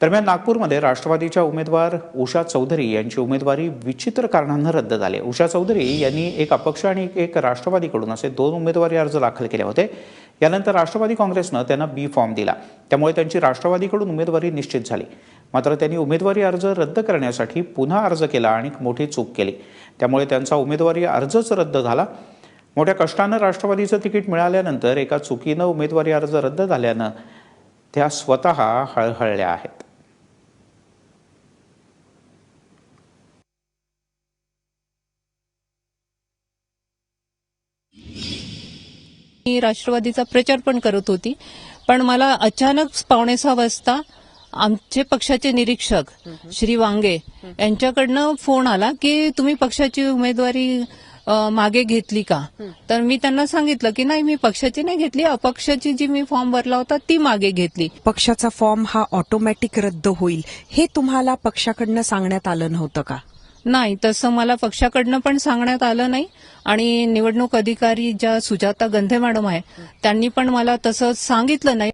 दरम्यान नागपूरमध्ये राष्ट्रवादीच्या उमेदवार उषा चौधरी यांची उमेदवारी विचित्र कारणांनी रद्द झाली। उषा चौधरी यांनी एक अपक्ष आणि एक राष्ट्रवादीकडून असे 2 उमेदवारी अर्ज दाखल केले होते। यानंतर राष्ट्रवादी काँग्रेसने त्यांना बी फॉर्म दिला, त्यामुळे त्यांची राष्ट्रवादीकडून उमेदवारी निश्चित झाली। मात्र त्यांनी उमेदवारी अर्ज रद्द करण्यासाठी पुन्हा अर्ज केला आणि मोठी चूक केली, त्यामुळे त्यांचा उमेदवारी अर्जच रद्द झाला। मोठ्या कष्टाने राष्ट्रवादीचं तिकीट मिळाल्यानंतर एका चुकीने उमेदवारी अर्ज रद्द झाल्याने त्या स्वतः हळहळल्या आहेत। मी राष्ट्रवादीचा प्रचार पण करत होती, पण मला अचानक 5:45 वाजता आमचे पक्षाचे निरीक्षक श्री वांगे यांच्याकडनं फोन आला की तुम्ही पक्षाची उमेदवारी मागे घेतली का? तर मी त्यांना सांगितलं की नाही, मी पक्षाची नाही घेतली, अपक्षाची जी मी फॉर्म भरला होता ती मागे घेतली। पक्षाचा फॉर्म हा ऑटोमॅटिक रद्द होईल हे तुम्हाला पक्षाकडनं सांगण्यात आलं नव्हतं का? नाही, तसं मला पक्षाकडनं पण सांगण्यात आलं नाही आणि निवडणूक अधिकारी ज्या सुजाता गंधे मॅडम आहे त्यांनी पण मला तसं सांगितलं नाही।